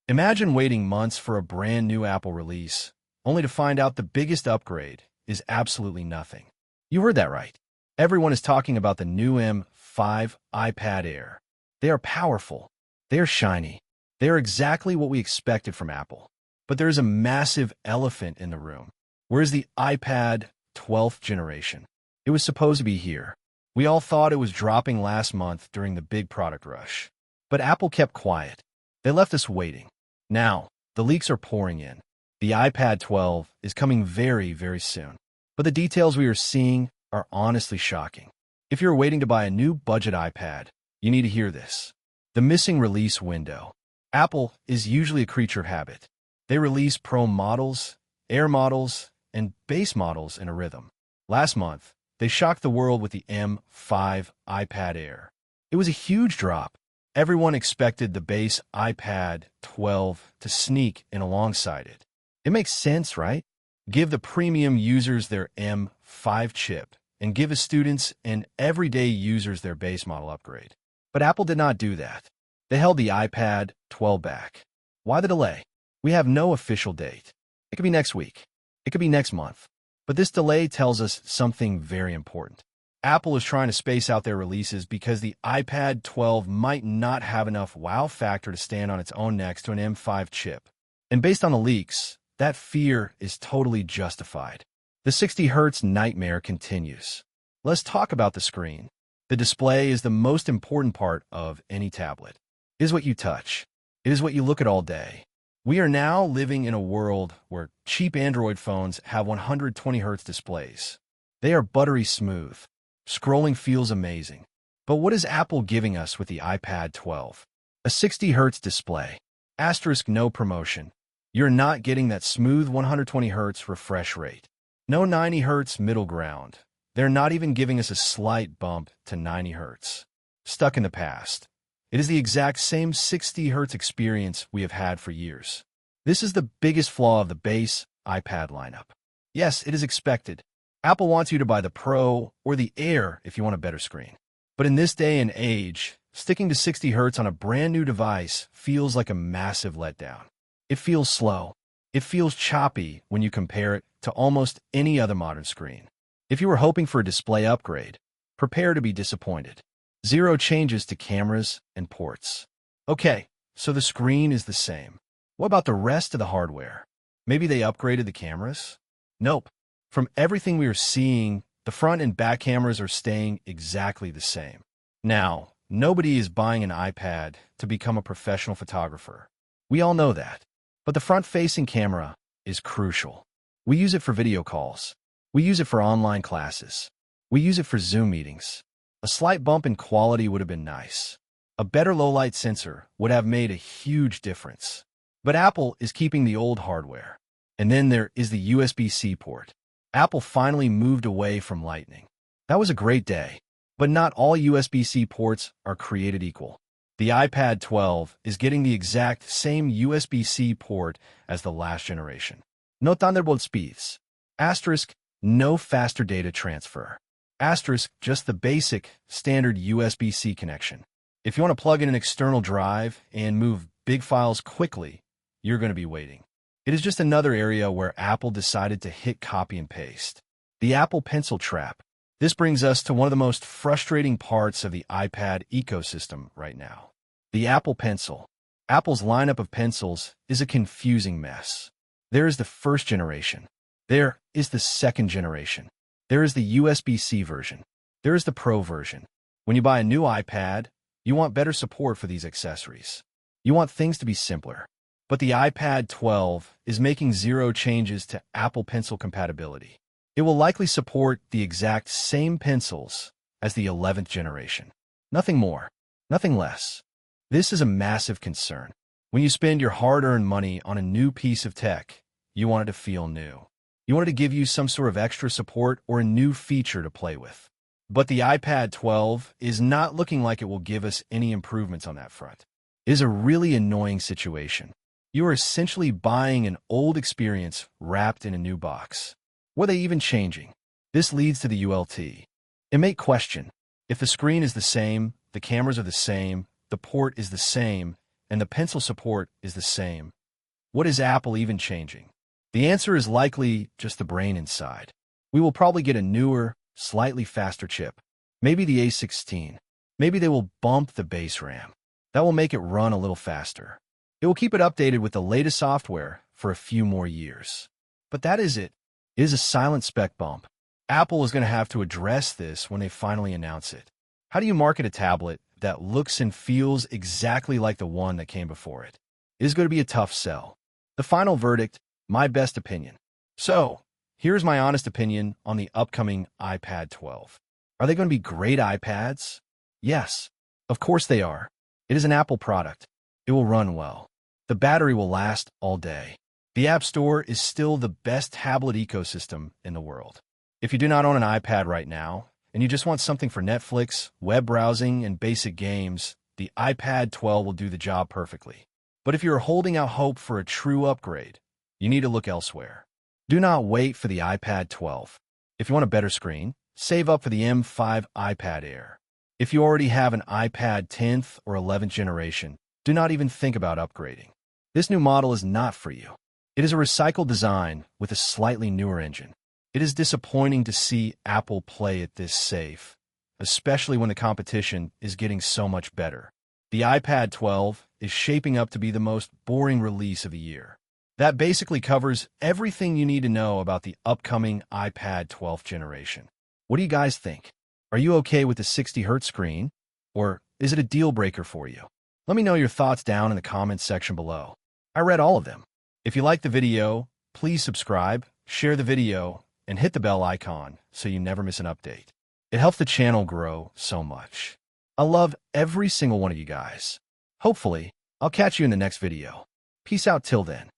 Imagine waiting months for a brand new Apple release, only to find out the biggest upgrade is absolutely nothing. You heard that right. Everyone is talking about the new M5 iPad Air. They are powerful. They are shiny. They are exactly what we expected from Apple. But there is a massive elephant in the room. Where's the iPad 12th generation? It was supposed to be here. We all thought it was dropping last month during the big product rush. But Apple kept quiet. They left us waiting. Now, the leaks are pouring in. The iPad 12 is coming very, very soon. But the details we are seeing are honestly shocking. If you're waiting to buy a new budget iPad, you need to hear this. The missing release window. Apple is usually a creature of habit. They release Pro models, Air models, and base models in a rhythm. Last month, they shocked the world with the M5 iPad Air. It was a huge drop. Everyone expected the base iPad 12 to sneak in alongside it. It makes sense, right? Give the premium users their M5 chip, and give the students and everyday users their base model upgrade. But Apple did not do that. They held the iPad 12 back. Why the delay? We have no official date. It could be next week. It could be next month. But this delay tells us something very important. Apple is trying to space out their releases because the iPad 12 might not have enough wow factor to stand on its own next to an M5 chip. And based on the leaks, that fear is totally justified. The 60 Hz nightmare continues. Let's talk about the screen. The display is the most important part of any tablet. It is what you touch. It is what you look at all day. We are now living in a world where cheap Android phones have 120 Hz displays. They are buttery smooth. Scrolling feels amazing. But what is Apple giving us with the iPad 12? A 60 Hz display. Asterisk no promotion. You're not getting that smooth 120 Hz refresh rate. No 90 Hz middle ground. They're not even giving us a slight bump to 90 Hz. Stuck in the past. It is the exact same 60 Hz experience we have had for years. This is the biggest flaw of the base iPad lineup. Yes, it is expected. Apple wants you to buy the Pro or the Air if you want a better screen. But in this day and age, sticking to 60 Hz on a brand new device feels like a massive letdown. It feels slow. It feels choppy when you compare it to almost any other modern screen. If you were hoping for a display upgrade, prepare to be disappointed. Zero changes to cameras and ports. Okay, so the screen is the same. What about the rest of the hardware? Maybe they upgraded the cameras? Nope. From everything we are seeing, the front and back cameras are staying exactly the same. Now, nobody is buying an iPad to become a professional photographer. We all know that. But the front-facing camera is crucial. We use it for video calls. We use it for online classes. We use it for Zoom meetings. A slight bump in quality would have been nice. A better low-light sensor would have made a huge difference. But Apple is keeping the old hardware. And then there is the USB-C port. Apple finally moved away from Lightning. That was a great day. But not all USB-C ports are created equal. The iPad 12 is getting the exact same USB-C port as the last generation. No Thunderbolt speeds. Asterisk, no faster data transfer. Asterisk, just the basic, standard USB-C connection. If you want to plug in an external drive and move big files quickly, you're going to be waiting. It is just another area where Apple decided to hit copy and paste. The Apple Pencil trap. This brings us to one of the most frustrating parts of the iPad ecosystem right now. The Apple Pencil. Apple's lineup of pencils is a confusing mess. There is the first generation. There is the second generation. There is the USB-C version. There is the Pro version. When you buy a new iPad, you want better support for these accessories. You want things to be simpler. But the iPad 12 is making zero changes to Apple Pencil compatibility. It will likely support the exact same pencils as the 11th generation. Nothing more, nothing less. This is a massive concern. When you spend your hard-earned money on a new piece of tech, you want it to feel new. You want it to give you some sort of extra support or a new feature to play with. But the iPad 12 is not looking like it will give us any improvements on that front. It is a really annoying situation. You are essentially buying an old experience wrapped in a new box. Were they even changing? This leads to the ULT. It may question, if the screen is the same, the cameras are the same, the port is the same, and the pencil support is the same. What is Apple even changing? The answer is likely just the brain inside. We will probably get a newer, slightly faster chip. Maybe the A16. Maybe they will bump the base RAM. That will make it run a little faster. It will keep it updated with the latest software for a few more years. But that is it. It is a silent spec bump. Apple is going to have to address this when they finally announce it. How do you market a tablet that looks and feels exactly like the one that came before it? It is going to be a tough sell. The final verdict, my best opinion. So, here's my honest opinion on the upcoming iPad 12. Are they going to be great iPads? Yes, of course they are. It is an Apple product. It will run well. The battery will last all day. The App Store is still the best tablet ecosystem in the world. If you do not own an iPad right now, and you just want something for Netflix, web browsing, and basic games, the iPad 12 will do the job perfectly. But if you're holding out hope for a true upgrade, you need to look elsewhere. Do not wait for the iPad 12. If you want a better screen, save up for the M5 iPad Air. If you already have an iPad 10th or 11th generation, do not even think about upgrading. This new model is not for you. It is a recycled design with a slightly newer engine. It is disappointing to see Apple play it this safe, especially when the competition is getting so much better. The iPad 12 is shaping up to be the most boring release of the year. That basically covers everything you need to know about the upcoming iPad 12th generation. What do you guys think? Are you okay with the 60Hz screen? Or is it a deal breaker for you? Let me know your thoughts down in the comments section below. I read all of them. If you liked the video, please subscribe, share the video, and hit the bell icon so you never miss an update. It helps the channel grow so much. I love every single one of you guys. Hopefully, I'll catch you in the next video. Peace out till then.